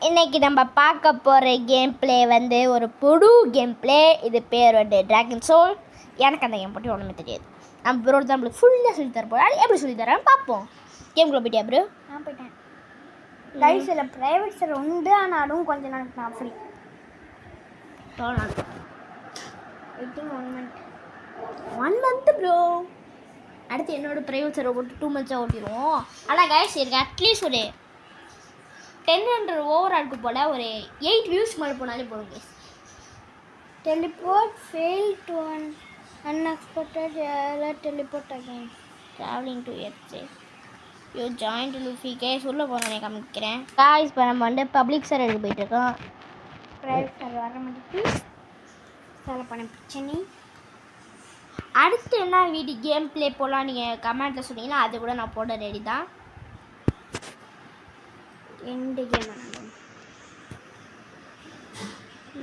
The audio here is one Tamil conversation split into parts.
இன்னைக்கு நம்ம பார்க்க போகிற கேம் பிளே வந்து ஒரு புது கேம் பிளே. இது பேர் வந்து டிராகன் சோல். எனக்கு அந்த கேம் பற்றி ஒன்றுமே தெரியாது. நம்ம ப்ரோ தான் நம்மளுக்கு ஃபுல்லாக சொல்லி தர போகிறோம். எப்படி சொல்லி தரேன் பார்ப்போம். கேம்குள்ளே போயிட்டியா ப்ரோ? நான் போயிட்டேன் கைஸ். இதில் ப்ரைவேட் சர்வர் உண்டு, ஆனாலும் கொஞ்சம் நாளைக்கு நான் free. Waiting 1 month. 1 month bro. அடுத்து என்னோட ப்ரைவேட் சர்வர் போட்டு 2 months ஓட்டிடுவோம். ஆனால் கைஸ் இருக்கு அட்லீஸ்ட் ஒரு 1000 ஓவராலுக்கு போல் ஒரு 8 வியூஸ் மேலே போனாலே போதும் guys. Teleport failed to an unexpected teleport again. Traveling to Earth. You join Luffy கேஸ் உள்ளே போகிறேன் காமிக்கிறேன். காய்ஸ் இப்போ நம்ம வந்து பப்ளிக் சர்வருக்கு போயிட்டுருக்கோம். ப்ரைவேட் சர்வர் வர மாட்டேங்குது. சில பண்ண பிரச்சனை. அடுத்து என்ன வீடியோ கேம் ப்ளே போகலாம் நீங்கள் கமெண்ட்டில் சொன்னீங்கன்னா அது கூட நான் போட ரெடி தான். எந்த கேம் ஆனாலும்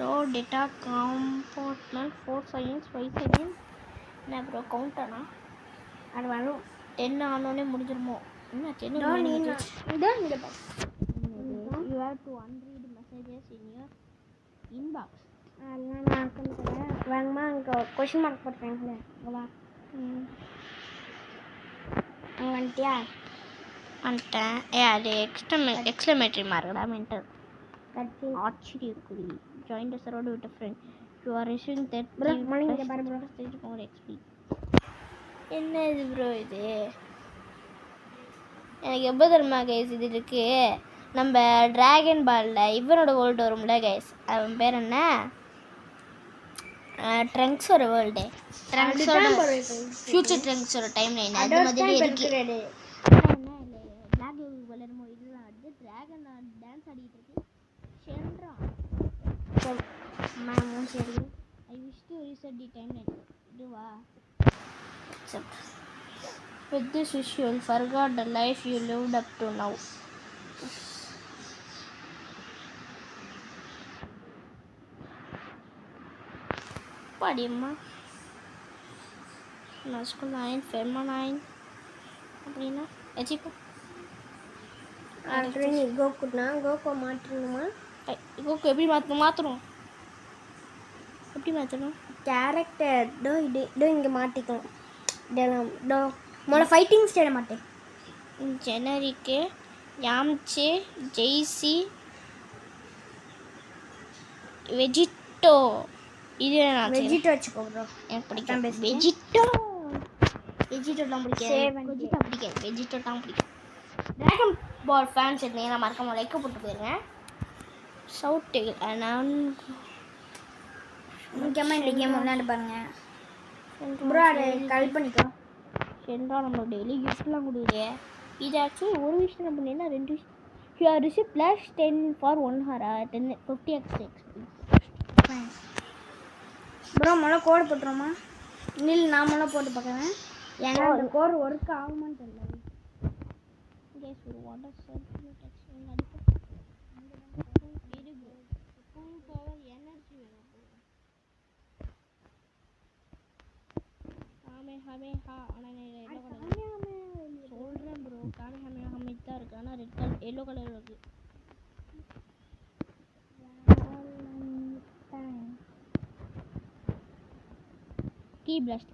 லோ டேட்டா காம்பார்ட்மெண்ட் 4 seconds 5 seconds. என்ன ப்ரோ கவுண்டனா அது வரும். 10 ஆனோடனே முடிஞ்சிருமோ? என்ன 10 இதான் இங்கே பாரு. You have to unread messages in your inbox. அதெல்லாம் நான் சொல்லிக்கிறேன். வேணுமா அங்கே கொஷின் மார்க் போட்டுருக்கேன். வா அங்கே வந்துட்டியா? வந்துட்டேன். அது எக்ஸ்க்ளமேட்டரி மார்க்கடா மென்டல். ஆச்சரியக்குறி. Join the server with friend. You are receiving that மணிங்க பாரு ப்ரோ. ஸ்டேஜ் மோர் எக்ஸ்பி. என்ன இது ப்ரோ இது? எனக்கு எப்போ தெரியுமா கைஸ் இது இருக்கு. நம்ம டிராகன் பாலில் இவனோட வேர்ல்டு வரும்ல கைஸ், அவன் பேர் என்ன? ட்ரங்க்ஸோட வேர்ல்டு. ட்ரங்க்ஸோட ஃபியூச்சர் ட்ரங்க்ஸோட டைம் லைன் அது மாதிரி இருக்கு. பிளாக் வளருமோ இதுதான் வந்து டிராகன் டான்ஸ் ஆடிட்டு இருக்கு. சென்றா மேம் சரி. I wish to reset the time line. இதுவா accept. With this wish you will forget the life you lived up to now. படிமா masculine feminine அப்படின்னா வச்சுக்கோ. ஆல்ரெடி கோகுனா கோகோ மாற்றணுமா? கோகோ எப்படி மாற்றணும்? எப்படி மாற்றணும்? கேரக்டர் டோ இங்கே மாற்றிக்கணும். இதெல்லாம் டோ முதல்ல ஃபைட்டிங் ஸ்டைல மாட்டேன். ஜெனரிக்கு யாம்சே ஜெய்சி வெஜிட்டோ. இது வெஜிட்டோ வச்சுக்கோ ப்ரோ. எனக்கு பிடிக்கும் வெஜிட்டோ. வெஜிட்டோ தான் பிடிக்கும். வெஜிட்டோ தான் பிடிக்கும். டிராகன் பால் ஃபேன்ஸ் இருந்தீங்கன்னா மறக்காம லைக் போட்டு போயிருங்க. சவுட்டு நான் முக்கியமாக இந்த கேம் விளையாண்டு பாருங்க ப்ரோ. அதை கால் பண்ணிக்கோ. சென்றா நம்ம டெய்லி கிஃப்ட்லாம் கொடுக்குறே. இது ஆக்சுவலி ஒரு விஷயம் நம்ம பண்ணினா 2 விஷயம். You are receive +10 for 1 hour 10 50 extra. Bro முதல்ல கோடு போட்டுருமா? நில் நான் முதல்ல போட்டு பார்க்குறேன். ஏன்னா அந்த கோடு ஒர்க் ஆகுமான்னு தெரியல. சொல்கிறேன் ப்ரோ. காமி தான் இருக்குது, ஆனால் ரெட் கலர் எல்லோ கலர் இருக்குது. கீ பிளாஸ்ட்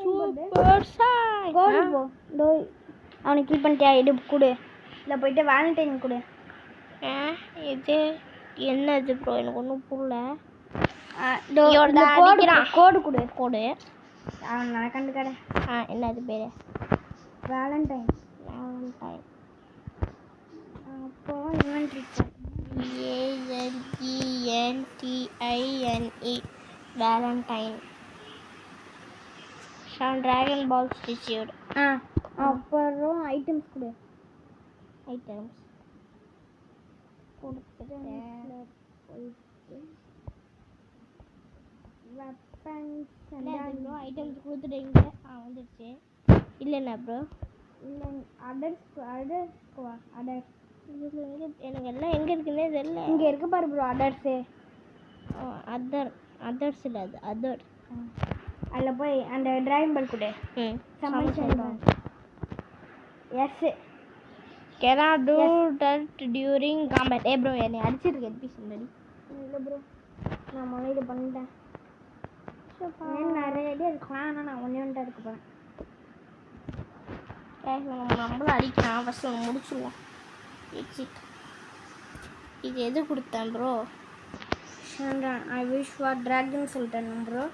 சூப்பர் சாய் கோடு போ. டோ அவனை கீப் பண்ணிட்டியா? இது கொடு. இல்லை போயிட்டு வேலண்டைன் கொடு. இது என்னது ப்ரோ? எனக்கு ஒன்றும் புரியல. கோடு கொடு. கோடு அவன் நான் கண்டுக்கடை. என்னது பேர்? வேலண்டைன். அப்போ inventory ALENTINE Valentine. Dragon balls received. அப்புறம் ஐட்டம்ஸ் கொடு. ஐட்டம்ஸ் கொடுத்துட்டேன். வெப்பன்ஸ் ப்ரோ ஐட்டம்ஸ் கொடுத்துட்டீங்க. வந்துடுச்சு. இல்லைண்ணா ப்ரோ. இல்லை அடர்ஸ்க்குவா? அடர்ஸ் எனக்கு எல்லாம் எங்கே இருக்குன்னே தெரியல. இங்கே இருக்கு பாரு ப்ரோ அடர்ஸு. அதர்ஸ் இல்லை, அது அதர். அதில் போய் அந்த டிராகன் பால் கொடு. சமைச்சேன். Yes cannot do that during combat. ஏ ப்ரோ என்னை அடிச்சிருக்க NPC முன்னாடி. இல்லை ப்ரோ நான் முதல்ல பண்ணிட்டேன். நிறைய ஐடியா இருக்கலாம், ஆனால் நான் ஒன்றே ஒன்று இருக்க போகிறேன். நம்மளும் அடிக்கலாம், ஃபஸ்ட்டு நம்ம முடிச்சுடுவோம். எக்ஸிட். இது எது கொடுத்தேன் bro? I wish for dragon சொல்லிட்டேன் ப்ரோ.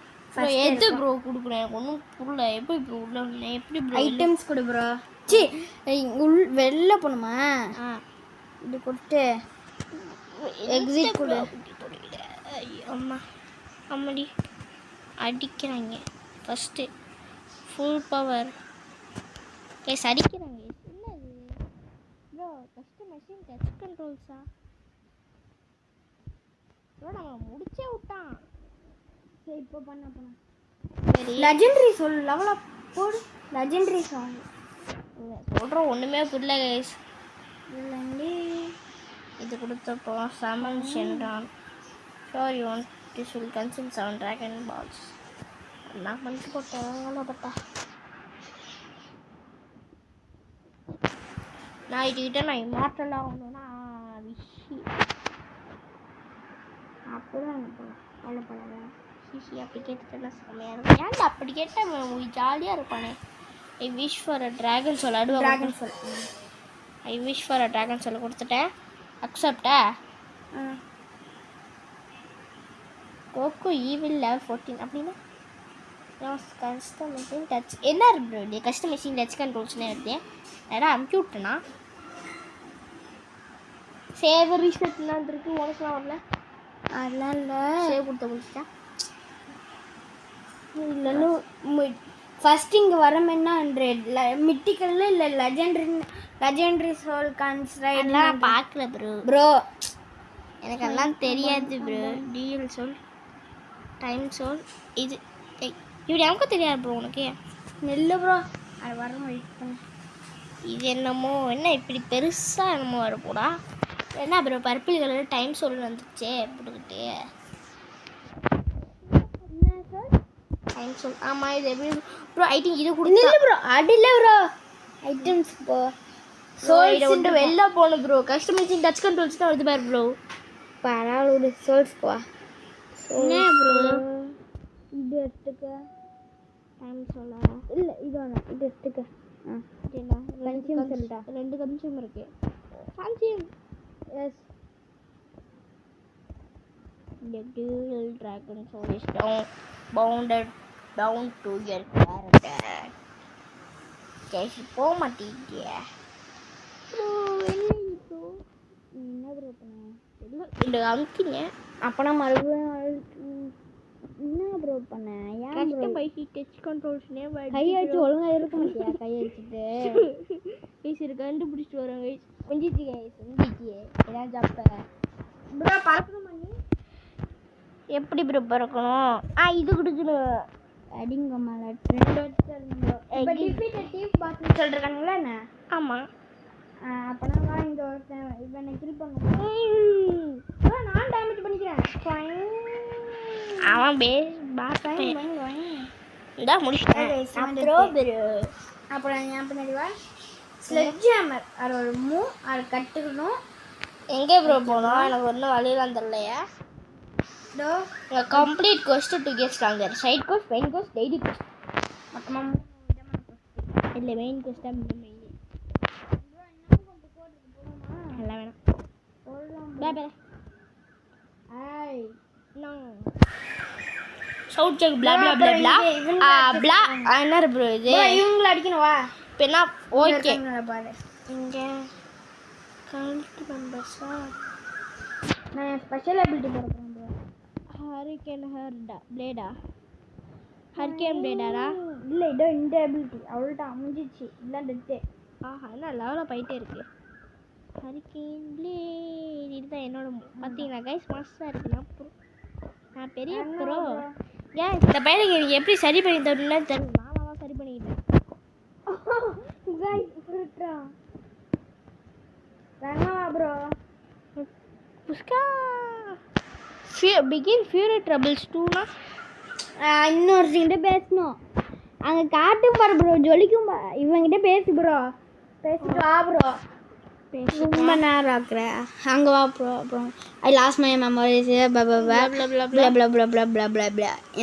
எது ப்ரோ கொடுக்குறேன்? எனக்கு ஒன்றும் புரியல. எப்படி ப்ரோ உள்ள எப்படி ப்ரோ ஐட்டம்ஸ் கொடு ப்ரோ. வெளில போகணுமா? இது கொடுத்து எக்ஸிட் கொடு. அம்மா அம்மாடி அடிக்கிறாங்க. ஃபஸ்ட்டு ஃபுல் பவர் கேஸ் அடிக்கிறாங்க. என்னது ப்ரோ? ஃபஸ்ட்டு மெஷின் டச் கண்ட்ரோல்ஸா ப்ரோ? நம்ம முடிச்சே விட்டான். சரி இப்போ பண்ண போனோம். சரி லெஜெண்டரி சொல். லெவலப் போடு. லெஜெண்டரி சாங் சொல்கிறோம், ஒன்றுமே புரியல கைஸ். இல்லைங்க இது கொடுத்தப்போ சமன் சென்றான். Sure you want this will consume 7 dragon balls. நான் பண்ணிட்டு போட்டேன். அவ்வளோப்பட்டா நான் இதுக்கிட்ட நான் இம்மார்ட்டல் ஆகணும்னா விஷி அப்படிதான் அவ்வளோ விஷி அப்படி கேட்டுட்டேன்னா செம்மையாக இருக்கும். ஏன்டா அப்படி கேட்டால் உங்களுக்கு ஜாலியாக இருப்பானே. I wish for a dragon soul. Dragon soul. I wish for a dragon சொல்ல கொடுத்துட்டேன். அக்செப்டா? கோகோ ஈவில் லெவல் 14 அப்படின்னா கஸ்டமைசிங் டச் என்ன இருக்கு ப்ரோ? கஸ்டமைசிங் டச் கண்ட்ரோல்ஸ்னே வருது. ஏடா அமுக்கி விட்டேனா? சேவர் ரீசெட்லாம் வந்துருக்கு. உனக்குலாம் வரல? அதெல்லாம் இல்லை. சேவ் கொடுத்த முடிச்சிட்டா? இல்லைன்னு ஃபஸ்ட்டு இங்கே வரமென்னா 100 மிட்டிக்கல்ல இல்லை லெஜெண்டரி சோல் கான்ஸ்ரைட் நான் பார்க்கல ப்ரோ. ப்ரோ எனக்கு எல்லாம் தெரியாது bro. DL soul, time soul, இது இப்படி நமக்கு தெரியாது ப்ரோ. உனக்கு நெல்லு ப்ரோ அது வர வெயிட் பண்ணு. இது என்னமோ என்ன இப்படி பெருசாக என்னமோ வரப்போடா. என்ன bro purple colour time soul வந்துச்சே போட்டுக்கிட்டே. டைம் சோல் ஆமாம். இது எப்படி ப்ரோ? ஐ திங்க் இது கொடுத்து இல்லை ப்ரோ. அடியில் ப்ரோ ஐட்டம்ஸ் போ சோல்ஸ் விட்டு வெளில போகணும் ப்ரோ. கஸ்டமைசிங் டச் கண்ட்ரோல்ஸ் தான் வருது பாரு ப்ரோ. பரவாயில்ல சோல்ஸ் போ. என்ன ப்ரோ இது எடுத்துக்க. டைம் சோலா இல்லை இது வேணாம். இது எடுத்துக்க. கன்சியூம் சொல்லிட்டா. 2 கன்சியூம் இருக்கு. Consume yes. The dual dragon soul is bounded down to your character. Cash போக மாட்டீங்க ப்ரோ. என்ன ப்ரோ பண்ண? இல்லை அமுக்கிங்க. அப்போனா மறுபடியும் என்ன ப்ரோ பண்ண? ஏன் ப்ரோ கஸ்டமைசி டச் கண்ட்ரோல்ஸ்னே கை வச்சு ஒழுங்காக இருக்க மாட்டியா? கை வச்சுட்டு கைஸ் இரு கண்டுபிடிச்சிட்டு வரோம் கைஸ். கொஞ்சிச்சு கைஸ் கொஞ்சிச்சு ஏதாவது ஜப்ப ப்ரோ பறக்கணும் பண்ணி எப்படி ப்ரோ பறக்கணும்? இது கொடுக்கணும். அடிங்க மேலே 2 வச்சு இப்போ டிஃபீட்டட் டீம் பாஸ்ன்னு சொல்லிருக்காங்களா என்ன? ஆமாம். அப்போனா வா இந்த ஒருத்தன் இவனை கில் பண்ணுவோம். நான் டேமேஜ் பண்ணிக்கிறேன். அவன் பேஸ் பாப்பேன். இதான் முடிச்சிட்டேன் ப்ரோ. அப்புறம் ஞாபகம் பின்னாடி வா. ஸ்லெட்ஜ் ஹேமர் அது ஒரு அது கற்றுக்கணும். எங்கே ப்ரோ போனோம்? எனக்கு ஒன்றும் வழியெல்லாம் தெரியலையா? Complete quest to get stronger. Side quest, main quest, daily quest. மொத்தமாக இல்லை மெயின் கோஸ்ட் தான் மெயின். எல்லாம் வேணாம். Bye bye. I shout check blah blah blah blah blah. என்ன ப்ரோ இது? இவங்களை அடிக்கணும் வா. இப்போ என்ன? ஓகே பாரு இங்கே கல்ட் மெம்பர்ஸா? நான் ஸ்பெஷல் அபிலிட்டி போட போகிறேன் ப்ரோ. ஹரிகேன் ஹர்டா பிளேடா? ஹரிகேன் பிளேடாடா? இல்லை இதோ இந்த அபிலிட்டி அவ்வளோதான் அமைஞ்சிச்சு. இல்லை டெட்டு. ஆஹா என்ன லெவலாக போயிட்டே இருக்கு. ஹரிகேன் பிளேட் இதுதான் என்னோட. பார்த்தீங்களா கைஸ் மாஸ்டராக இருக்குண்ணா. நான் பெரிய ப்ரோ. ஏன் இந்த பையனுக்கு எனக்கு எப்படி சரி பண்ணி தரணும்னு தெரியல. நானாக சரி பண்ணிக்கிட்டேன். ப்ரோ புஷ்கா பிகின் ஃபியூரி ட்ரபிள்ஸ் 2னா இன்னொருத்திங்கிட்ட பேசணும். அங்கே காட்டும் பாரு ப்ரோ ஜொலிக்கும். இவங்கிட்ட பேசு ப்ரோ. பேசிட்டு வா ப்ரோ. ரொம்ப நேரம் ஆக்குற அங்கே வா ப்ரோ அப்புறம் ஐ லாஸ்ட் மை மெமரிஸ்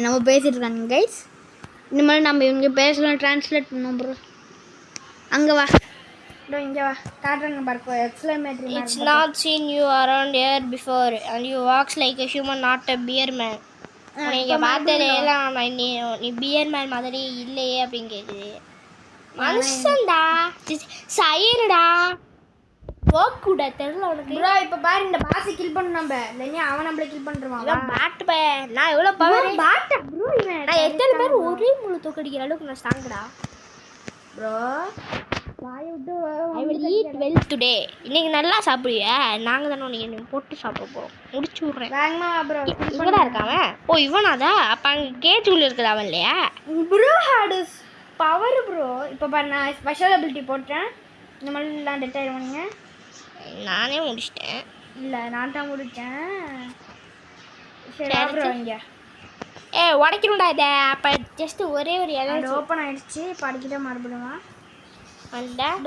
நம்ம பேசிட்டு இருக்காங்க கைஸ் இந்த மாதிரி நம்ம இவங்க பேசலாம் ட்ரான்ஸ்லேட் பண்ணோம் ப்ரோ அங்கே வா ப்ரோ இங்கே வா காட்டுறாங்க பார்ப்போம் எக்ஸ்பிளமேட்ரி It's not seen you around here before and you walks like a human, not a beer man. நீங்க பார்த்ததே எல்லாம் நீ பியர் மேன் மாதிரி இல்லையே அப்படின்னு கேக்குது. மனுஷன்டா சைடுடா போக்கூட தெரியல உனக்கு. ப்ரோ இப்போ பாரு இந்த பாஸை கில் பண்ணு நம்ம இல்லைன்னா அவன் நம்மளை கில் பண்ணுறான் இவன் பேட் பே நான் எவ்வளோ பவர் பாட்டா ப்ரோ இவன் நான் எத்தனை பேர் ஒரே முழு தூக்கடிக்கிற அளவுக்கு நான் ஸ்ட்ராங்கடா ப்ரோ வாயை விட்டு I will eat well today. இன்னைக்கு நல்லா சாப்பிடுவியா? நாங்கள் தானே உனக்கு போட்டு சாப்பிட போகிறோம். முடிச்சு விட்றேன். வேகமா ப்ரோ இவனா இருக்காவன்? ஓ இவனாதா? அப்போ அங்கே கேஜுக்குள்ள இருக்கிறாவன் இல்லையா? Bro hate is power bro. இப்போ பாரு நான் ஸ்பெஷல் அபிலிட்டி போட்டேன். இந்த மாதிரிலாம் டெட் ஆயிடுவானுங்க. நானே முடிச்சிட்டேன். இல்லை நான் தான் முடித்தேன். சரி ப்ரோ இங்கே உடைக்கணும்டா இதை. அப்போ ஜஸ்ட்டு ஒரே ஒரு இலை ஓப்பன் ஆகிடுச்சு. இப்போ அடிக்கிட்டே மறுபடியும் வந்துட்டேன்.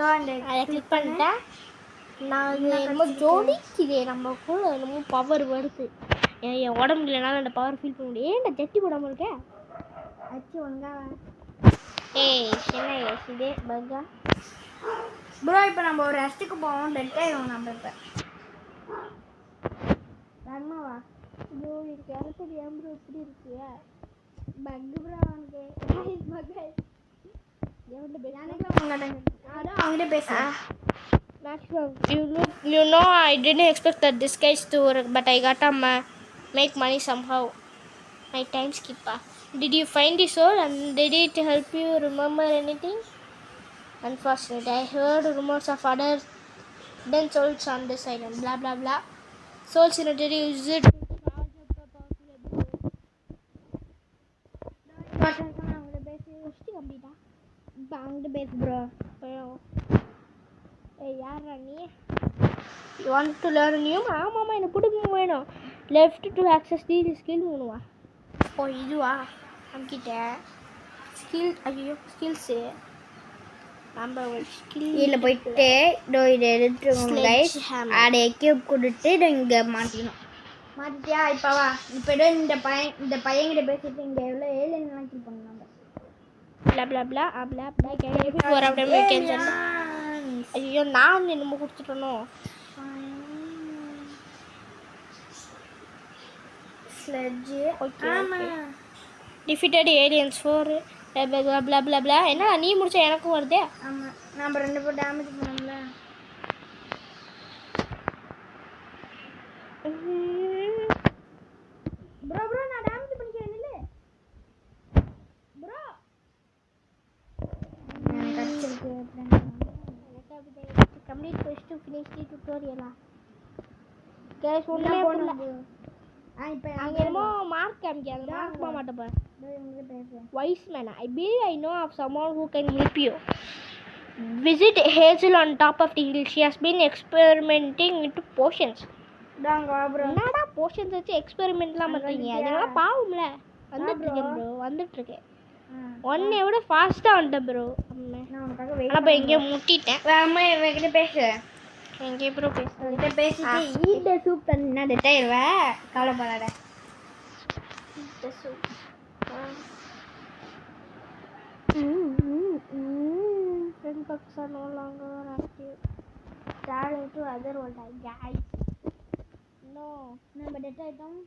அதை கிளிக் பண்ணிட்டேன். நான் அது ரொம்ப ஜோடிக்குதே நம்ம கூட என்னமோ பவர் வருது. என் உடம்புல இல்லைனாலும் அந்த பவர் ஃபீல் பண்ண முடியும். ஏன்டா ஜட்டி போடாமல் இருக்கேன்? அச்சு ஒழுங்கா என்ன இதே பர்கா ப்ரோ. இப்போ நம்ம ஒரு ரெஸ்ட்டுக்கு போவோம். டெட் ஆயிடுவோம் நம்ம இப்போ. வேகமாவா ஐயோ எனக்கு யாரும் தெரியாம ப்ரோ இப்படி இருக்கு பக்கு ப்ரோ அவனுக்கு பக்கு அவங்ககிட்ட பேச maximum you know I didn't expect that this guys to work but I got to make money somehow. My time skipper, did you find the soul and did it help you remember anything? Unfortunately I heard rumors of other than souls on this island blah blah blah. Souls in a day use it இப்போ அவங்ககிட்ட பேசு ப்ரோ. யாரா நீ? You want to learn new? ஆமாம்மா எனக்கு பிடிக்கும் வேணும். Left to access the skill வேணுமா? ஓ இதுவா? நம்மக்கிட்ட ஸ்கில் ஐயோ ஸ்கில்ஸு நம்ம ஒரு ஸ்கில் இதில் போயிட்டு இதை எடுத்துருவோம் கைஸ். அதை எக்யூப் கொடுத்து இங்கே மாட்டிக்கணும். மாட்டிட்டியா? இப்போ வா இப்போ இந்த பையன்கிட்ட பேசிட்டு இங்கே எவ்வளோ ஏலியன்லாம் கில் பண்ணணும். blah blah blah blah blah can you be for of them can ஐயோ நான் என்னமோ கொடுத்துட்டனோ. Sledge okay defeated aliens for blah blah blah blah. என்ன நீ முடிச்ச எனக்கும் வருதே. ஆமாம் நம்ம 2 பேர் டேமேஜ் பண்ணோம்ல. ப்ரோ ப்ரோ நான் டேமேஜ் பண்ணிக்கிறேன் இல்லை bro. complete quest to finish the tutorial guys ஒண்ணுமே பண்ணல. இப்போ அங்க என்னமோ மார்க் காமிக்க அந்த மார்க் போக மாட்டேப்பா. wise man I believe I know of someone who can help you. Visit Hazel on top of the hill. She has been experimenting into potions. என்னடா போஷன்ஸ் வச்சு எக்ஸ்பெரிமெண்ட்லாம் பண்ணுறீங்க? அதெல்லாம் பாவம்ல. வந்துட்டுருக்கேன் ப்ரோ வந்துட்டுருக்கேன். ஒன்னை விட ஃபாஸ்ட்டாக வந்துட்டேன் ப்ரோ. ஆனால் இப்போ எங்கேயோ முட்டிட்டேன். அம்மா இவங்கிட்ட பேசு. எங்கேயோ ப்ரோ பேசுகிட்ட பேசிட்டு ஈட்ட சூப் தண்ணினா டெட் ஆயிடுவேன். கவலைப்படாத. ஈட்ட soup friend bugs are no longer active. Traveling to other world guys. No நம்ம டெட் ஆகிட்டோம்.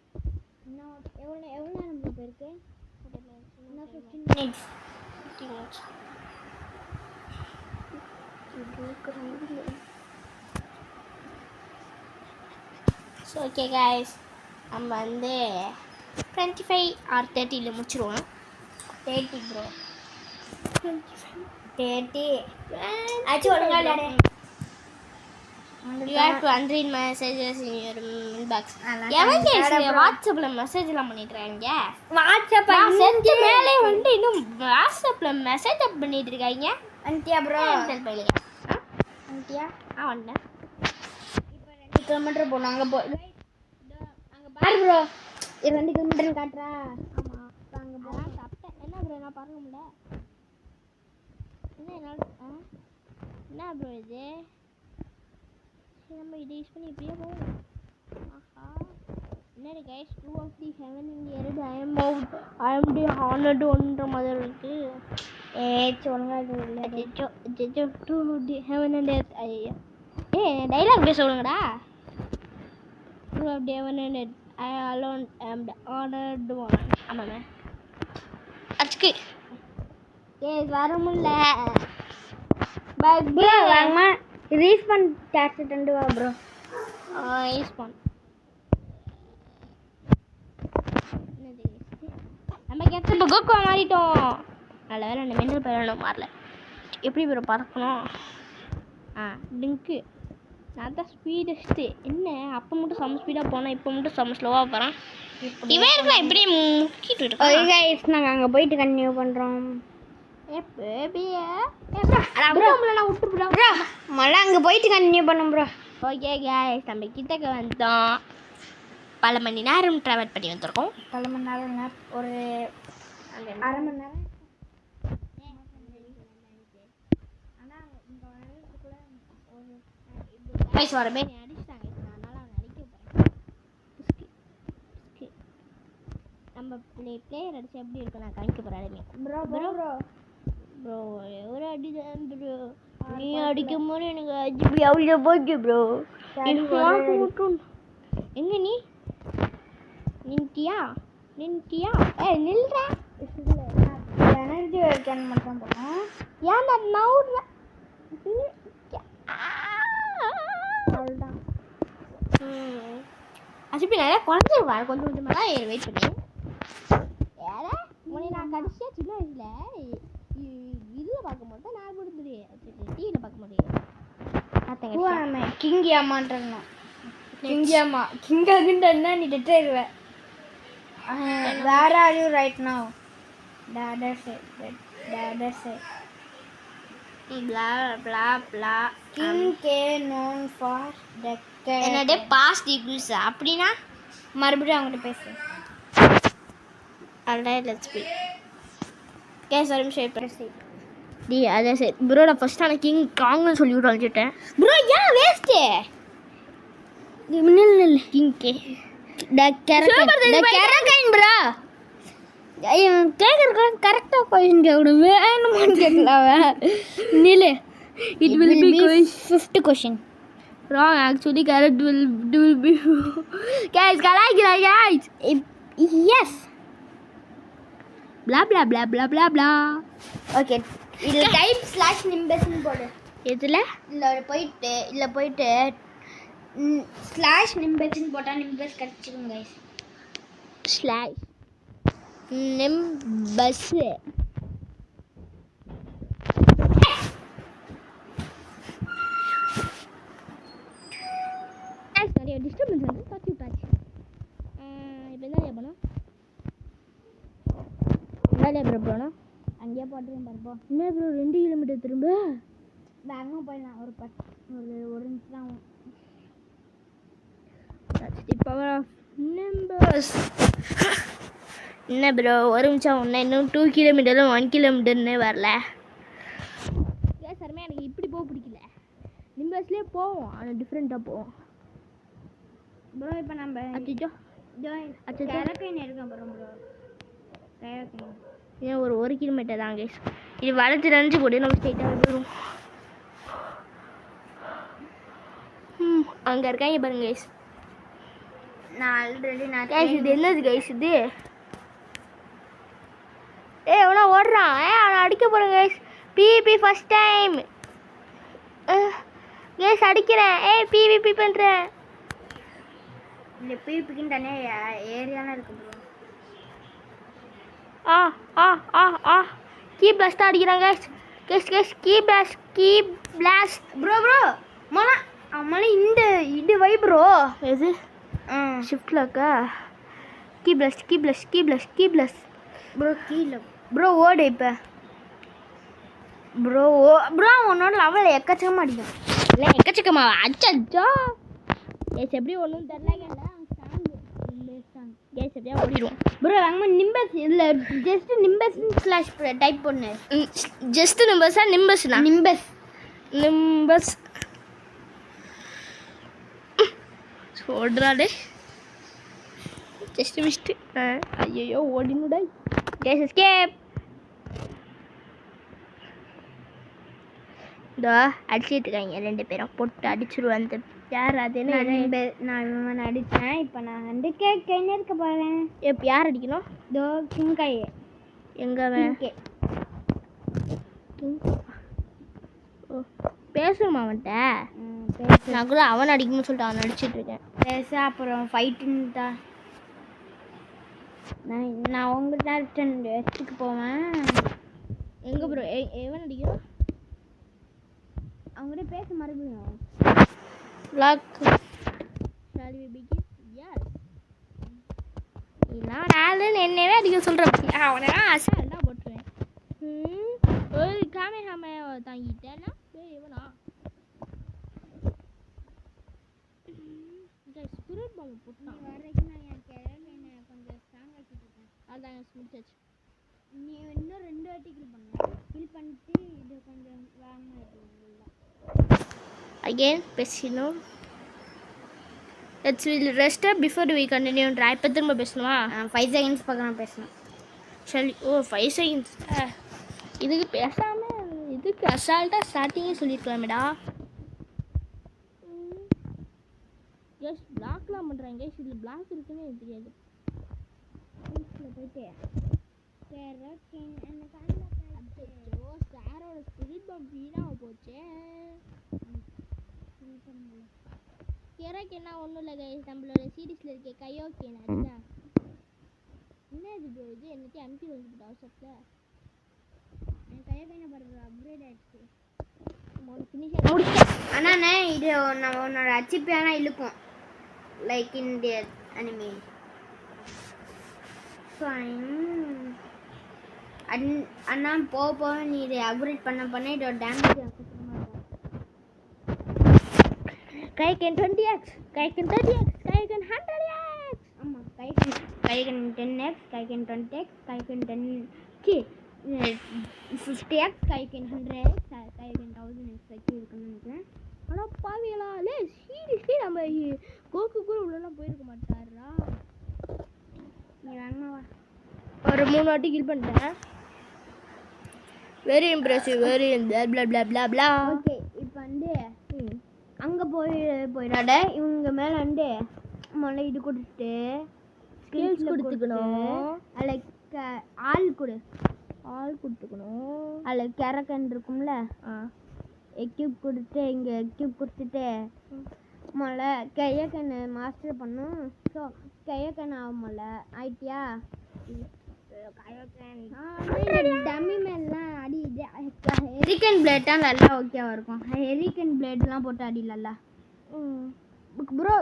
இன்னும் எவ்வளோ நேரம் போயிருக்கு? இன்னும் 15 minutes. ஸோ ஓகே கைஸ் நம்ம வந்து 25 or 30 முடிச்சிருவோம். 30 ப்ரோ 30 ஆச்சு ஒழுங்கா விளையாடு. You have to unread messages in your inbox. எவன் கேஸ் வாட்ஸ்அப்பில் மெசேஜ்லாம் பண்ணிட்டுருக்காங்க? வாட்ஸ்அப் செஞ்சு மேலே வந்துட்டு இன்னும் வாட்ஸ்அப்பில் மெசேஜ் அப் பண்ணிட்டு இருக்காங்க. அன்ட்டியா ப்ரோ பையலுங்க அன்ட்டியா வந்தேன். இப்போ 2 கிலோமீட்டர் போகணும். அங்கே அங்கே பாரு ப்ரோ. 2 கிலோமீட்டர் காட்டுறா. ஆமாம் அங்கே போனால் சாப்பிட்டேன். என்ன ப்ரோ நான் பாருங்க முடியல. என்ன ப்ரோ இது நம்ம இதை யூஸ் பண்ணி இப்படியே போவோம். ஆஹா என்னது guys 2 of the heaven in the earth I am the honored ஒன்ற மாதிரி இருக்கு. சொல்லுங்க அது இல்லை. 2 of the heaven and earth. ஐயோ டைலாக் பேச சொல்லுங்கடா. 2 of the heaven and earth I alone am the honored one. ஆமாண்ணே அச்சுக்கு வர முடியல. ப்ரோ வாங்கம்மா ரீஸ்பான் டாக்ஸ் ரெண்டு வா ப்ரோ. ரீஸ்பான் நம்ம கெட்ட இப்போ கோகோ மாறிட்டோம். நல்ல வேலை அந்த மெண்டல் பயிரணும் மாறல. எப்படி ப்ரோ பறக்கணும்? லிங்க்கு நான் தான் ஸ்பீடஸ்ட்டு. என்ன அப்போ மட்டும் செம்ம ஸ்பீடாக போனேன், இப்போ மட்டும் செம்ம ஸ்லோவாக போகிறேன். இவன் இருக்கலாம் இப்படியே முக்கிட்டு இருக்கோம். கைஸ் நாங்கள் அங்கே போயிட்டு கண்டினியூ பண்ணுறோம். மழை அங்கே போயிட்டு கண்டினியூ பண்ணோம் ப்ரோ. ஓகே கேஸ் நம்ம கிட்டக்க வந்தோம். பல மணி நேரம் ட்ராவல் பண்ணி வந்திருக்கோம். பல மணி நேரம் ஒரு அரை மணி நேரம். வயசு வரமே நீ அடிச்சிட்டாங்க, அதனால அவனை அடிக்க போகிறேன். நம்ம பிளேயர் அடிச்சு எப்படி இருக்கு நான் காமிக்க போகிறேன். ப்ரோ ப்ரோ ப்ரோ ப்ரோ ஒரு அடிதான் ப்ரோ. நீ அடிக்கும் போது எனக்கு அஜிபி அவ்வளோ போச்சு ப்ரோ. எங்க நீ நின்ட்டியா நில்றா. எனர்ஜி கேன் மட்டும் போனோம். ஏன் நான் நவுறேன் அவ்வளோதான். அஜிபி நிறையா குறைஞ்சிருவாரு கொஞ்சம் கொஞ்சமாக தான் வெயிட் பண்ணி. ஏன்னா உன்னை நான் கடைசியாக சின்ன வயசில் இதில் பார்க்க மாட்டேன், நான் கொடுத்துரு டிவியில் பார்க்க முடியும். கிங்கி அம்மான்றணும். கிங்கி அம்மா கிங்கா நீ டெட்டாயிருவேன். Where are you right now? டாடர் say bla bla bla. King K known for decades. என்னடே பாஸ்ட் ஈகிள்ஸ் அப்படினா மறுபடியும் அவங்ககிட்ட பேசு. alright let's be guys ஒரு நிமிஷம் பேசி டி அதே சரி ப்ரோ. நான் ஃபர்ஸ்ட் ஆன கிங் காங்னு சொல்லி விட்டு அழைச்சிட்டேன் ப்ரோ. ஏன் வேஸ்ட் நில் கிங் கே கேரகைன் ப்ரோ. கேட்குறதுக்கு கரெக்டாக கொஷின் கேட்கணும். வேணுமான்னு கேட்கலாவ நில். It will be fifth question. Wrong actually. Carrot will be guys கலாய்க்கிறா guys. Yes. blah blah blah blah blah blah. Okay. இது டைப் ஸ்லாஷ் நிம்பஸ்னு போடு. எதுல இல்ல போயிட்டு ஸ்லாஷ் நிம்பஸ்னு போட்டா நிம்பஸ் கிடைச்சிடும் गाइस. Slash nimbus. நிறைய டிஸ்டர்பன்ஸ் வந்து தாக்கி விட்டாச்சு. இப்போ என்ன பண்ணணும்? வேலையை ப்ரோ போகணும். அங்கேயே போட்டுருக்கேன் பாருப்போம். என்ன ப்ரோ 2 கிலோமீட்டர் திரும்ப வேகமாக போயிடலாம். ஒரு நிமிஷம் தான் ஆகும். Power of numbers. என்ன ப்ரோ ஒரு நிமிஷம் ஒன்று இன்னும் 2 கிலோமீட்டரும் 1 கிலோமீட்டர்னு வரல. சரிமே எனக்கு இப்படி போக பிடிக்கல. நிம்பர்ஸ்லேயே போவோம் ஆனால் டிஃப்ரெண்ட்டாக போவோம் ப்ரோ. இப்போ நம்ம அச்சோ கேரக்கைன் இருக்கேன் ப்ரோ. கேரக்கைன் ஏன் ஒரு கிலோமீட்டர் தான் கைஸ். இது வளர்த்து நினச்சி கூட நம்ம ஸ்ட்ரைட்டாக போயிடும். அங்கே இருக்காங்க பாருங்க கைஸ். நான் ஆல்ரெடி கைஸ் இது என்னது கைஸ் இது? எவ்வளோ ஓடுறான்? அவனை அடிக்க போகிறேன் guys. PP first time guys அடிக்கிறேன். பிவிபி பண்ணுறேன். இந்த பிவிபிக்குன்னு தனியாக ஏரியாலாம் இருக்கு ப்ரோ. கீ பிளாஸ்ட் அடிக்கிறாங்க கைஸ். கீ பிளாஸ்ட் ப்ரோ மொழ இந்த இது வை ப்ரோ. எது ஷிஃப்ட்ல இருக்கா? கீ பிளாஸ்ட் ப்ரோ கீழே ப்ரோ ஓடு. இப்போ ப்ரோ உன்னோட லெவல் எக்கச்சக்கமாக அடிக்கும். இல்லை எக்கச்சக்கமாவா? அச்சோ கேஸ் எப்படி ஒன்றும் தெரில. கேஸ் எப்படியா ஓடிடுவோம் ப்ரோ. வாங்க நிம்பஸ் இல்லை ஜஸ்ட் நிம்பஸ் ஸ்லாஷ் டைப் பண்ணு. ஜஸ்ட் நிம்பஸா? நிம்பஸ்னா நிம்பஸ் ஓடுறாடே ஜஸ்ட் மிஸ்ட். ஐயோ ஓடினுடா. Case escape. இதோ அடிச்சிட்டு இருக்காங்க 2 பேரும். போட்டு அடிச்சிருவேன். அந்த யார் அது? நான் இவன் அடித்தேன். இப்போ நான் வந்து கேக் என்ன இருக்க போகிறேன். எப்போ யார் அடிக்கணும்? இதோ கிங்காயே. எங்கே அவன்? ஓ பேசணுமா அவன்கிட்ட? நான் கூட அவன் அடிக்கணும்னு சொல்லிட்டு அவன் அடிச்சிட்டு இருக்கேன். பேச அப்புறம் ஃபைட்டுன்னு தான். நான் உங்கள்கிட்ட ரிட்டன் எடுத்துக்கு போவேன். எங்கே ப்ரோ? எவன் அடிக்கணும்? அவங்ககிட்ட பேச மறுபடியும் லாக். நான் நாலுன்னு என்னவே அடிக்க சொல்கிறேன். அவனை அசால்ட்டாக போட்டுருவேன். ஒரு காமே தாங்கிட்டேன்னா இவனா ஸ்பிரிட் பாம்பு போட்டான். வரைக்கும் நான் என் கிழமை என்ன கொஞ்சம் ஸ்ட்ராங் ஆக்கிட்டு இருக்கேன். அதான் முடிச்சாச்சு. நீ இன்னும் 2 வாட்டி கில் பண்ண. கில் பண்ணிட்டு இது கொஞ்சம் வேகமாக இருக்கும். Again, பேசணும். Let's rest up before we continue. Try இப்போ திரும்ப பேசணுமா? 5 seconds பக்கம் பேசணும். சரி. ஓ 5 seconds. இதுக்கு பேசாமல் இதுக்கு அசால்ட்டாக ஸ்டார்டிங்கே சொல்லியிருக்கலாமேடா. எஸ் பிளாக்லாம் பண்ணுறாங்க. எஸ் இதில் பிளாக் இருக்குன்னு எனக்கு தெரியாது. இதில் போயிட்டு சாரோட ஸ்பிரிட் பாம்பு வீணாக போச்சே. எனக்கு என்ன ஒன்றும் இல்லை கைஸ். நம்மளோட சீரீஸில் இருக்க கையோக்கே அதுதான். என்ன இது ப்ரோ? இது என்னத்தையும் அமுத்தி வந்துட்டு அவசரத்தில் என் கையோக்கே என்ன பண்ணுறது அப்கிரேட் ஆகிடுச்சு. ஆனால் இது உன்னோட அச்சிப்பியான இழுக்கும் லைக் இன் தியர் அனிமே. அண்ணா போக நீ இதை அப்கிரேட் பண்ண இதோட டேமேஜ் அசுத்தமாக இருக்கும். கைக்கன் 20x, கைக்கன் 30x, கைக்கன் 100x. ஆமாம் கைக்கன் 10x, கைக்கன் 20x, கைக்கன் 50x, கைக்கன் 100x, கைக்கன் 1000x வச்சு இருக்குன்னு நினைக்கிறேன். ஆனால் பாவியலா இல்லை சீரியஸ்லி நம்ம கோக்கு கூட உள்ளலாம் போயிருக்க மாட்டாரா? நீ வேணாவா ஒரு 3 வாட்டி கில் பண்ணிட்டேன். Very impressive. வெரி பிளா பிளா பிளா பிளா. ஓகே இப்போ வந்து அங்கே போயிடாட இவங்க மேலே வந்து முதல்ல இது கொடுத்துட்டு ஸ்கில்ஸ் கொடுத்துக்கணும். அதில் ஆள் கொடுத்துக்கணும். அதில் கேரக்கன் இருக்கும்ல எக்யூப் கொடுத்து இங்கே எக்யூப் கொடுத்துட்டு முதல்ல கையக்கண்ணு மாஸ்டர் பண்ணும். ஸோ கையக்கண்ணு ஆகும்ல ஆயிட்டியா? டம்மி மேலாம் அடி ஹெரிக்கன் பிளேட்லாம் நல்லா ஓகேவா இருக்கும். ஹெரிக்கன் பிளேட்லாம் போட்டு அடியிலல்ல ப்ரோ.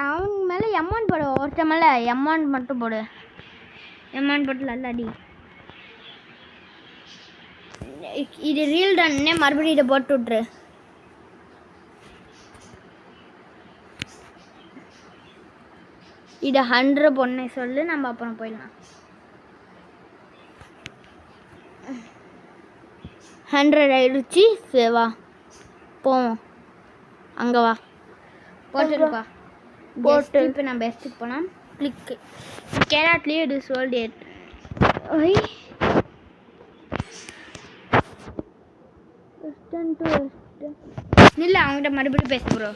அவங்க மேலே எம்மான் போடு. ஒருத்த மேலே எம்மான் மட்டும் போடு. எம்மான் போட்டு நல்லா அடி. இது ரீல் டன்னே மறுபடியும் இதை போட்டு விட்ரு. இதை 100 பொண்ணை சொல்லு. நம்ம அப்புறம் போயிடலாம். 100 ஆயிடுச்சு. வா போவோம். அங்கே வா போட்டுருப்பா. போட்டு இப்போ நம்ம பெஸ்ட்டுக்கு போகலாம். Click. cannot leave this world yet. Why இல்லை அவங்ககிட்ட மறுபடியும் பேச ப்ரோ.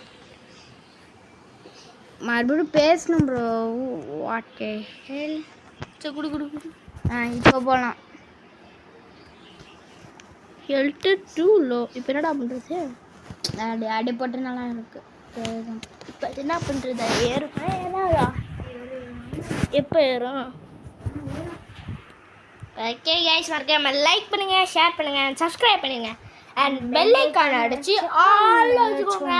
மறுபடியும் பேசணும் ப்ரோ. வாட் ஹெல். சரி குடு. இப்போ போகலாம். Health too low. இப்போ என்னடா பண்ணுறது? அடி போட்டு நல்லா இருக்கு. இப்போ என்ன பண்ணுறது? ஏறாதா? எப்போ ஏறும்? ஓகே கைஸ், மறக்காம லைக் பண்ணுங்க, ஷேர் பண்ணுங்க, சப்ஸ்கிரைப் பண்ணுங்க அண்ட் பெல் ஐகான் அடிச்சு ஆல் வச்சுக்கோங்க.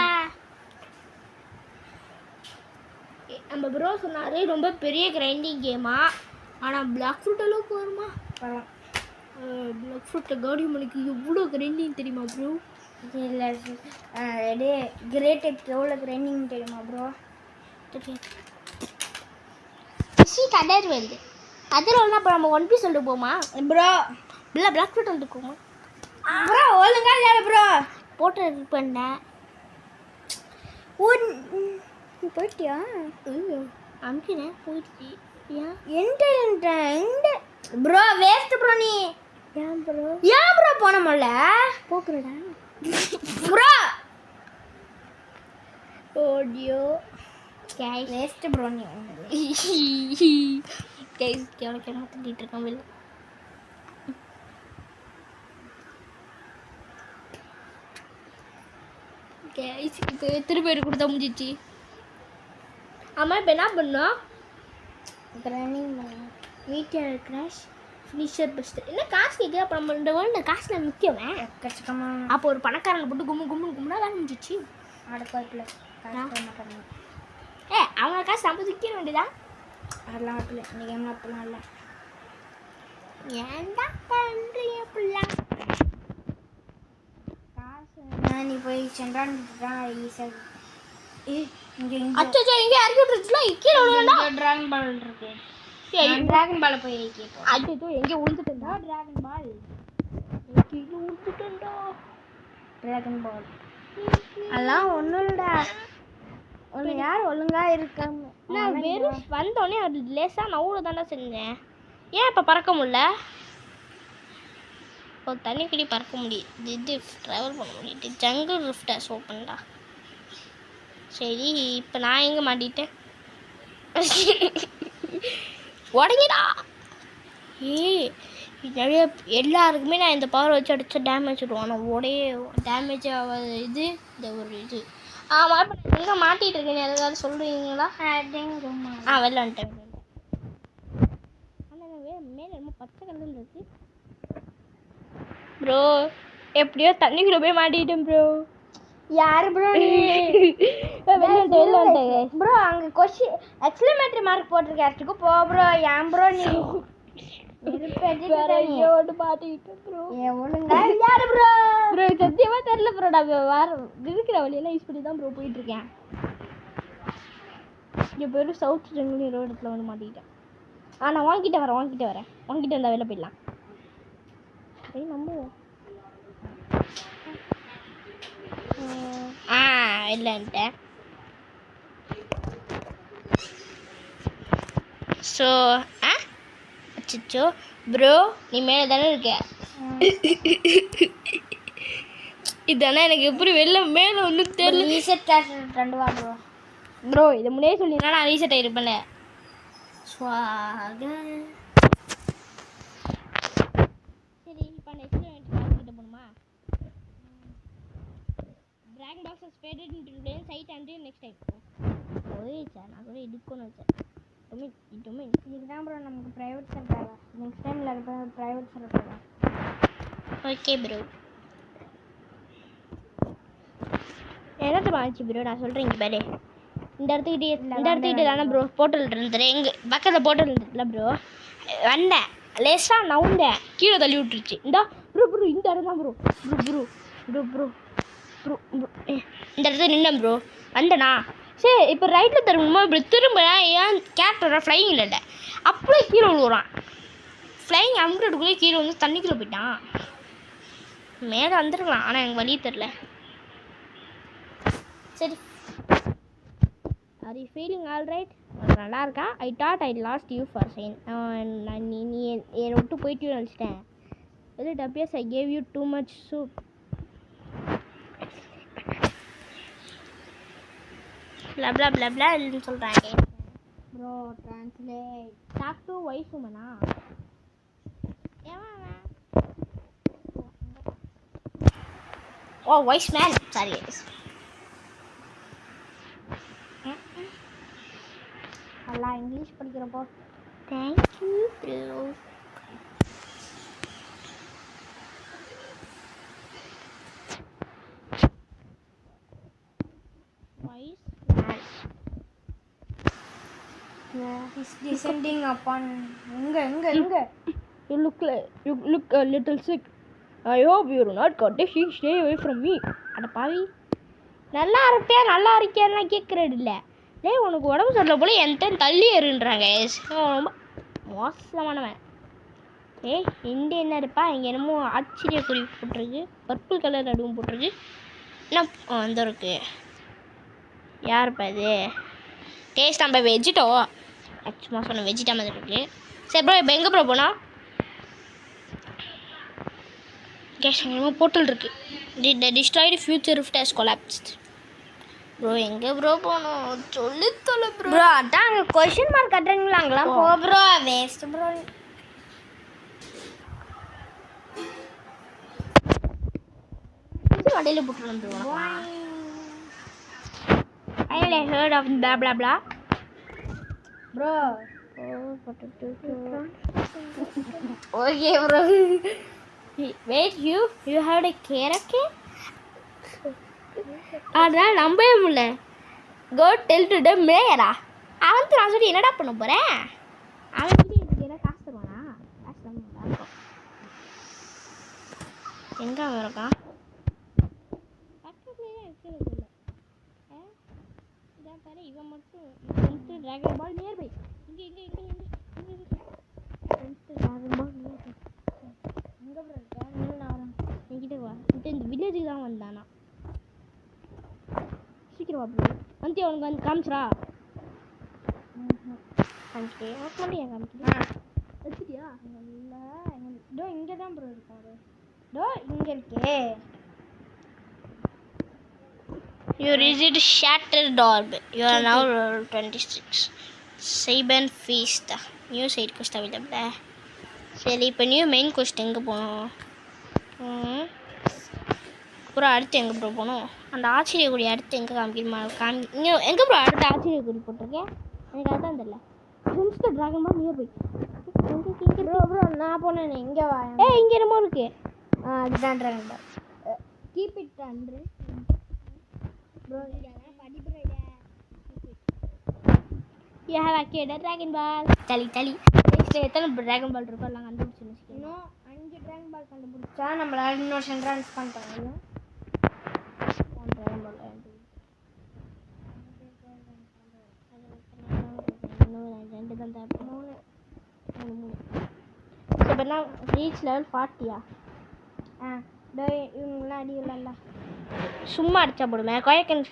நம்ம ப்ரோ சொன்னாரு ரொம்ப பெரிய கிரைண்டிங் கேமா. ஆனால் பிளாக் ஃப்ரூட் அளவுக்கு வருமா? பிளாக் ஃப்ரூட்டை காடி மணிக்கு எவ்வளோ கிரைண்டிங் தெரியுமா ப்ரோ? இல்லை கிரேட் எவ்வளோ கிரைண்டிங் தெரியுமா ப்ரோ? கலர் வருது. கலர் ஒன்றா இப்போ நம்ம 1 பீஸ் சொல்லிட்டு போமா ப்ரோ? இல்லை பிளாக் ஃப்ரூட் வந்துருக்கோமா ப்ரோ? ஒழுங்கா இல்லை ப்ரோ. போட்டு இது பண்ணேன். நீ போயிட்டியா அனுப்பினேன் போயிடுச்சு ஏன் எந்த ப்ரோ வேஸ்ட் ப்ரோ நீ ஏன் ப்ரோ ஏன் ப்ரோ போன முடியல போக்குறடா ப்ரோ ஓடியோ வேஸ்ட் ப்ரோ நீ கைஸ் கேவல மாத்திட்டு இருக்கேன் வெளில கைஸ் இப்போ எத்தனை பேர் கொடுத்தா முடிஞ்சிச்சு அம்மா இப்போ என்ன பண்ணோம் ரன்னிங் வீட்டில் கிராஷ் ஃபினிஷர் பெஸ்ட் என்ன காசு கேட்குது அப்போ நம்ம இந்த வேர்ல்டு காசில் முக்கியமே கஷ்டமா அப்போ ஒரு பணக்காரனை போட்டு கும்முனா வேலை முடிஞ்சிச்சு அடுப்பாய்ப்பில் காசு பண்ணணும் அவங்க காசு நம்ம விற்க வேண்டியதான் அதெல்லாம் அப்பல இந்த கேம்ல அப்பெல்லாம் இல்லை ஏன்டா பண்ணுறீங்க அப்படிலாம் காசு நீ போய் சென்றான்னு தான் ஈஸியாக இங்கே அச்சோ இங்கே இறக்கி விட்டுருச்சுல கீழே விழுந்தா ட்ராகன் பால் இருக்கு ட்ராகன் பாலை போய் கேட்போம் அச்சோ எங்கே விழுந்துட்டா ட்ராகன் பால் கீழே விழுந்துட்டா ட்ராகன் பால் அதெல்லாம் ஒன்றும் இல்லைடா ஒன்று யார் ஒழுங்கா இருக்காம நான் வெறும் வந்தோடனே அது லேசாக நவுல தானே செஞ்சேன் ஏன் இப்போ பறக்க முடியல இப்போ தண்ணி கிடி பறக்க முடியுது இது ட்ராவல் பண்ண முடியுது ஜங்கிள் ரிஃப்டை ஷோ பண்ணா சரி இப்போ நான் எங்கே மாட்டிட்டேன் உடங்கிடா நிறைய எல்லாருக்குமே நான் இந்த பவர் வச்சு அடித்தா டேமேஜ் விடுவோம் ஆனால் டேமேஜ் ஆகாத இது இந்த ஒரு இது ஆமாம் இப்போ நான் எங்கே மாட்டிகிட்டு இருக்கேன்னு எதாவது சொல்கிறீங்களா வெளில வந்துட்டேன் ஆனால் மேலே என்னமோ பச்சை கலரில் இருக்குது ப்ரோ எப்படியோ தண்ணிக்குள்ள போய் மாட்டிக்கிட்டேன் ப்ரோ யார் ப்ரோ வெளில வந்துட்டேன் ப்ரோ அங்கே கொஸ்டின் எக்ஸ்பிளமேட்டரி மார்க் போட்டிருக்க இடத்துக்கு போ ப்ரோ ஏன் ப்ரோ நீ மாட்டிக்கிட்டேன் ப்ரோ ஒழுங்கா யாரு ப்ரோ ப்ரோ சத்தியமா தெரியல ப்ரோ நான் இருக்கிற வழியெல்லாம் யூஸ் பண்ணி தான் ப்ரோ போயிட்டுருக்கேன் இங்கே போய்ட்டு சவுத் ஜெங்கலி ரோடத்தில் வந்து மாட்டிக்கிட்டேன் நான் வாங்கிட்டு வரேன் வாங்கிட்டு வந்தால் வெளில போயிடலாம் நம்புவோம் இல்லைன்ட்டேன் ஸோ அச்சோ ப்ரோ நீ மேலே தானே இருக்க இதானே எனக்கு எப்படி வெளில மேலே ஒன்றும் தெரியல ரீசெட் கிளாஸ் 2 வா ப்ரோ ப்ரோ இதை முன்னே சொல்லினா நான் ரீசெட் ஆகிருப்பேன் ஸ்வாக சரி இப்போ நெக்ஸ்ட் கிட்ட போகணுமா dragon boxes faded into plain side and next time போயிடுச்சா நான் கூட எடுக்கணும்னு வச்சேன் இதுதான் ப்ரோ நமக்கு ப்ரைவேட் சர்வர் நெக்ஸ்ட் டைமில் இருக்க ப்ரைவேட் சர்வர் ஓகே ப்ரோ என்னத்தை ஆச்சு ப்ரோ நான் சொல்கிறேன் இங்கே பாரு இந்த இடத்துக்கிட்டே தானே ப்ரோ போர்ட்டல் இருந்துரு எங்கள் பக்கத்தில் போர்ட்டல் இருந்துச்சுல ப்ரோ வந்தேன் லேசாக நவுந்தேன் கீழே தள்ளி விட்டுருச்சு ப்ரோ இந்த இடம் தான் ப்ரோ இந்த இடத்துல நின்னேன் ப்ரோ வந்தேண்ணா சரி இப்போ ரைட்டில் திரும்பணுமா இப்படி திரும்ப ஏன் கேரக்டரோட ஃப்ளைங் இல்லை அப்படியே கீழே விழுவுறான் ஃப்ளைங் அம்ப்ரெட்டுக்குள்ளே கீழே வந்து தண்ணிக்குள்ளே போயிட்டான் மேலே வந்துருக்கலாம் ஆனால் எனக்கு வழி தெரில சரி are you feeling all right நல்லா இருக்கா I thought I lost you for sign நீ என்னை விட்டு போயிட்டு நினச்சிட்டேன் இல்லை டபிஎஸ் I gave you too much soup blah blah blah இல்லைன்னு சொல்கிறாங்க bro translate talk to wife உமனா ஓ வைஸ் மேன் சாரி நல்லா இங்கிலீஷ் படிக்கிறப்போ thank you bro wise is descending upon எங்க you look a little sick. I hope you're not contagious. Stay away from me. அட பாவி நல்லா இருக்கியான்னு கேட்குறது இல்லை டேய் உனக்கு உடம்பு சரியில்லை போல என்கிட்ட தள்ளி ஏறுன்றாங்க ரொம்ப மோசமானவன் இந்த என்ன இருப்பா இங்கே என்னமோ ஆச்சரிய குறி போட்டிருக்கு பர்பிள் கலர் நடுவும் போட்டிருக்கு என்ன வந்துருக்கு யாருப்பா இது டேஸ்ட் நம்ம வெஜிட்டோ சும்மா சொன்ன வெஜிட்டா மாதிரி இருக்கு. சரி ப்ரோ இப்போ எங்கே ப்ரோ போனோம்? கேஷ் என்னமோ போர்ட்டல் இருக்கு. The destroyed future rift has collapsed. Bro எங்கே ப்ரோ போகணும் சொல்லி தொலை ப்ரோ. ப்ரோ அதான் அங்கே கொஷின் மார்க் கட்டுறீங்களா அங்கெல்லாம் போ ப்ரோ வேஸ்ட் ப்ரோ. வண்டியில் போட்டுருவோம் bro. I heard of blah blah blah. Bro Okay bro. Wait, you had a carrot? அதனால் நம்பவே முடியல. Go tell to the mayor. அவன் நான் சொல்லி என்னடா பண்ண போகிறேன்? அவன் கிட்டே என்ன காசு தருவானா? காசு தருவானா? எங்கே அவன் இருக்கான்? பக்கத்துலேயே இருக்கிறது இல்லை. இதான் பாரு இவன் மட்டும் ட்ராகன் பால் நியர் பை. இங்கே ட்ராகன் பால் நியர் பை. எங்கே ப்ரோ இருக்கேன்? நான் வரேன். என்கிட்ட வா. இந்த வில்லேஜுக்கு தான் வந்தானா. சீக்கிரம் வா ப்ரோ. வந்து அவனுக்கு வந்து காமிச்சிரா. காமிச்சிட்டே உனக்கு மட்டும் ஏன் காமிக்கிறேன்? வச்சுட்டியா? இல்லை டோ இங்கே தான் ப்ரோ இருக்காரு. டோ இங்கே இருக்கே. You received shattered orb. You are now level 26. Saiban feast. New side quest available. சரி இப்போ நியூ மெயின் quest எங்கே போகணும்? அப்புறம் அடுத்து எங்கே ப்ரோ போகணும்? அந்த ஆச்சரியக்குடி அடுத்து எங்கே காமிக்கணுமா? இங்கே எங்கே ப்ரோ அடுத்து ஆச்சரியக்குடி போட்டிருக்கேன்? எனக்கு அதுதான் தெரியல. ஃப்ரெண்ட்ஸ்க்கு ட்ராகன் பால் நியர் போய் ப்ரோ ப்ரோ நான் போனேன் இங்கே வா. இங்கே என்னமோ இருக்கு. அதுதான் ட்ராகன் பால். கீப் இட் அன்று ப்ரோ இதெல்லாம் படி bro. You have acquired a dragon ball. தலி எத்தனை ட்ராகன் பால் இருக்கோ எல்லாம் கண்டுபிடிச்சுன்னு இன்னும் 5 ட்ராகன் பால் கண்டுபிடிச்சா நம்மளால இன்னொரு சென்ட்ரன்ஸ் பண்ணிட்டாங்க. ட்ராகன் பால் ரெண்டு தான் தேவை. 3 இப்போ என்ன ரீச் லெவல் 40யா? இவங்களாம் அடி இல்லைல்ல சும்மா அடிச்சா போடுமே. கொயக்கன்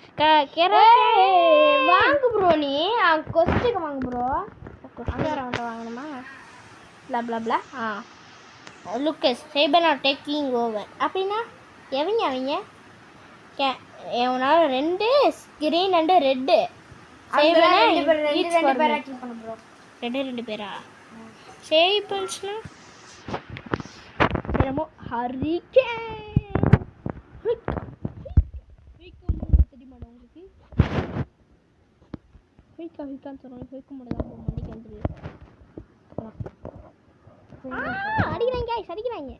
வாங்கு ப்ரோ. நீ கொஸ்டுக்கு வாங்கு ப்ரோ. கொஸ்டாரவன்ட்ட வாங்கணுமா? ப்ளா லுக்கஸ் சேபன் ஆர் டேக்கிங் ஓவர் அப்படின்னா அவங்க எவனால 2 கிரீன் அண்டு ரெட்டு ரெண்டு பேரா? சேபன்ஸ்னா என்னமோ ஹரிகேன் தெரியுமாடா உங்களுக்கு? ஹிக்கான்னு சொல்லுவாங்க. ஹிக்க முடியாது மண்டிக்கு வந்துரு. அடிக்கிறாங்க அடிக்கிறாங்க.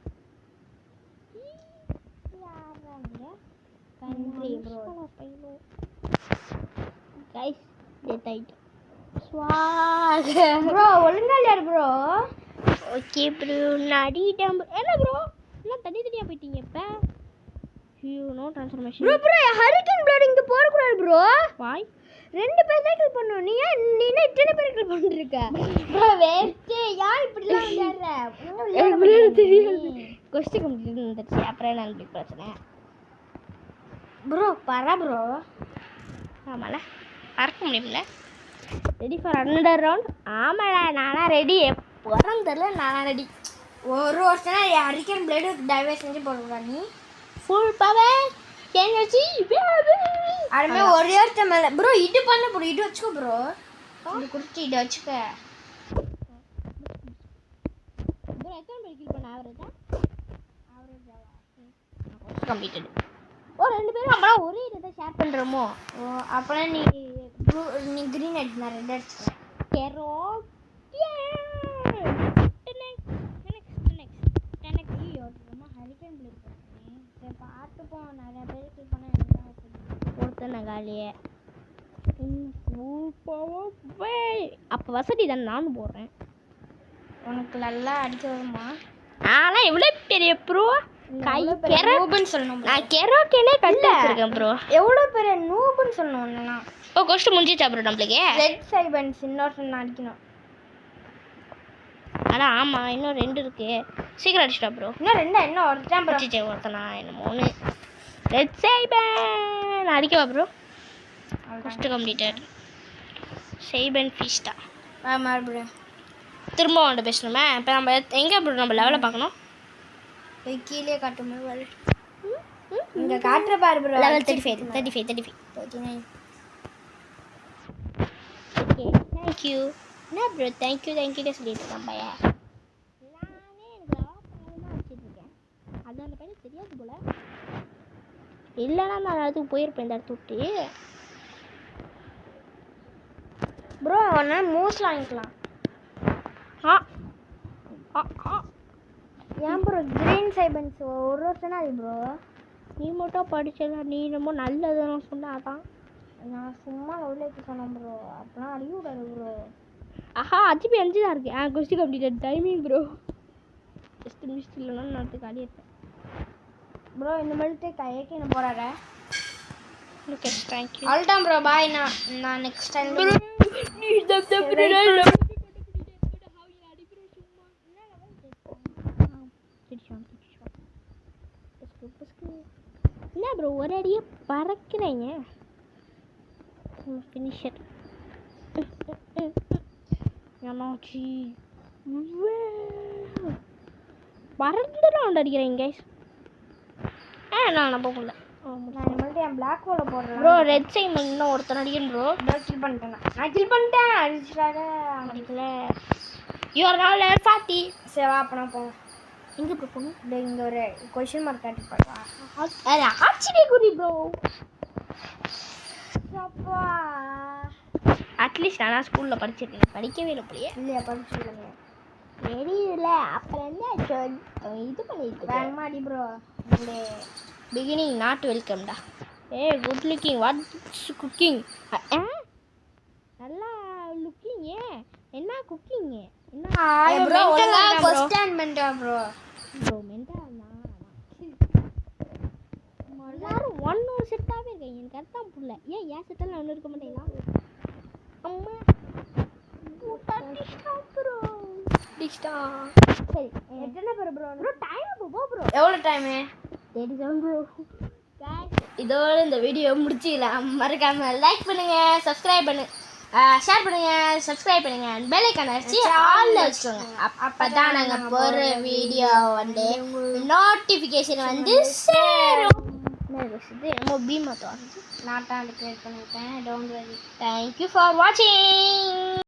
கண்ட்ரி ப்ரோ கைஸ் டெத் ஆயிட்டு ஸ்வாக் ப்ரோ ஒழுங்கா இல்லையா ப்ரோ? ஓகே ப்ரோ நான் அடிக்கிட்டேன். என்ன ப்ரோ எல்லாம் தனியாக போயிட்டீங்க இப்போ? No transformation bro hurricane blade இங்கே போடக்கூடாது ப்ரோ. வாய் 2 பேர் தான் கில் பண்ணணும். நீ இத்தனை பேர் கில் பண்ணிருக்க ப்ரோ? வேஸ்ட். யார் இப்படிலாம் விளையாடுற? தெரியாது. கொஸ்டின் கம்ப்ளீட் வந்துருச்சு. அப்புறம் என்ன பிரச்சனை ப்ரோ? பரா ப்ரோ. ஆமால பறக்க முடியும்ல. Ready for another round? ஆமாடா நானா ரெடி. எப்போதும் தெரியல நானா ரெடி. ஒரு வருஷம் ஹரிகேன் பிளேடு டைவே செஞ்சு போடுறா. நீ ஃபுல் பவர் எனர்ஜி அதுமே ஒரே ஒருத்த மேலே ப்ரோ. இது பண்ண ப்ரோ. இது வச்சுக்கோ ப்ரோ. இது குடிச்சு இதை வச்சுக்க ப்ரோ. எத்தனை பேர் கில் பண்ண ஆவரேஜா? கம்ப்ளீட்டட். 2 பேரும் நம்மளா ஒரே இதை ஷேர் பண்ணுறோமோ? அப்போலாம் நீ ப்ளூ நீ க்ரீன் அடிச்சு நான் ரெட் அடிச்சுக்கிறேன். கேரோட் ஹரிகேன் பிளேட் பார்த்துப்போம். நிறைய பேர் கில் பண்ண ஒருத்தனை காலியே. அப்போ வசதி தானே நானும் போடுறேன். உனக்கு நல்லா அடிக்க வருமா? ஆனால் எவ்வளோ பெரிய ப்ரோ கை நூபுன்னு சொல்லணும். நான் கெரோக்கேனே கட்டு வச்சிருக்கேன் ப்ரோ. எவ்வளோ பெரிய நூபுன்னு சொல்லணும் ஒன்றுனா. கொஸ்ட் முடிஞ்சிச்சா ப்ரோ நம்மளுக்கு? ரெட் சைபன்ஸ் இன்னொரு அடிக்கணும். ஆனால் ஆமாம் இன்னும் 2 இருக்கு. சீக்கிரம் அடிச்சிட்டா ப்ரோ. இன்னும் ஒருத்தான் ப்ரோ. ஒருத்தனா என்ன 3 red siphon அடிக்கவா bro? கொஸ்ட் completed. ஷைபன் Fiesta. ஆமாம் ப்ரோ. திரும்ப அவன்கிட்ட பேசணுமே. இப்போ நம்ம எங்கே ப்ரோ நம்ம லெவலில் பார்க்கணும்? போய் கீழே காட்டுமே பாரு. இங்கே காட்டுற பாரு ப்ரோ. லெவல் 35. Okay thank you. என்ன ப்ரோ தேங்க்யூ சொல்லிட்டு இருக்கான் பையன். நானே எனக்கு லெவல் பண்ணதான் வச்சுட்டு இருக்கேன். அது அந்த பையனுக்கு தெரியாது போல. இல்லைன்னா நான் அந்த இடத்துக்கு போயிருப்பேன். இந்த இடத்த விட்டு ப்ரோ ஒன்று மூஸ்ல வாங்கிக்கலாம். ஆ ஆ ஆ ஏன் ப்ரோ கிரீன் சைபன்ஸ் ஒரு வருஷம் அது ப்ரோ. நீ மட்டும் படிச்சல நீ ரொம்ப நல்லதுன்னு சொன்னாதான். நான் சும்மா லவ்லேக்கு சொன்னேன் ப்ரோ. அப்போலாம் அடிக்க விடாது ப்ரோ. ஆஹா அஜிபி 5 தான் இருக்கு. Quest completed timing bro. Just missed இல்லைன்னா நான் காலி இருப்பேன் ப்ரோ. இந்த மாதிரி கையக்கு என்ன போறாரு. Okay thank you. அவ்வளோதான் ப்ரோ. பாய். நான் நெக்ஸ்ட் டைம் என்ன ப்ரோ ஒரு அடியே பறக்கிறீங்க. ஃபினிஷர் என்னாச்சு பறந்துடும் அடிக்கிறேன் கைஸ். நான் நம்ப முடியல. நான் இனிமேல்ட்டு என் பிளாக் ஹோலை போடுறேன் ப்ரோ. ரெட் சைன் இன்னும் ஒருத்தன் அடிக்கணும் ப்ரோ. கில் பண்ணிட்டேன். நான் கில் பண்ணிட்டேன். அடிச்சிட்டாரு. அடிக்கல. யூஆர் நாவ் லெவல் 40. சரி வா அப்போ நான் போங்க. எங்கே ப்ரோ போகணும்? இந்த இங்கே ஒரு கொஷின் மார்க் காட்டி பாருவா. ஆச்சரிய குறி ப்ரோ. அப்பா அட்லீஸ்ட் நான் ஸ்கூலில் படிச்சிருக்கேன். படிக்கவே இல்லை போலியே. இல்லையா படிச்சுடுங்க. தெரியல. அப்புறம் என்ன இது பண்ணிட்டு வேகமாக அடி ப்ரோ. பிகினிங் நாட் வெல்கம்டா. Good looking what's cooking. நல்லா லுக்கிங். என்ன குக்கிங் என்ன ப்ரோ ஒழுங்கா கொஸ்டின் பண்ணிட்டா ப்ரோ. ப்ரோ மென்டல் எல்லாரும் ஒன்று செட்டாகவே இருக்கேன். எனக்கு அர்த்தம் புரியல. ஏன் செட்டில் ஒன்று இருக்க மாட்டேங்களா? அம்மா சரி எத்தனை பேர் ப்ரோ? ப்ரோ டைம் போ ப்ரோ. எவ்வளோ டைமு? 37 ப்ரோ. இதோட இந்த வீடியோ முடிச்சிக்கலாம். மறக்காம லைக் பண்ணுங்க, சப்ஸ்கிரைப் பண்ணு, ஷேர் பண்ணுங்க, சப்ஸ்கிரைப் பண்ணுங்க, பெல் ஐகானை வச்சு ஆல்ல வச்சுக்கோங்க. அப்பதான் நாங்கள் போடுற வீடியோ வந்து நோட்டிஃபிகேஷன் வந்து சேரும். என்னமோ பீமா தான் நாட்டாண்டு கிரியேட் பண்ணிவிட்டேன். Don't worry. தேங்க்யூ ஃபார் வாட்சிங்.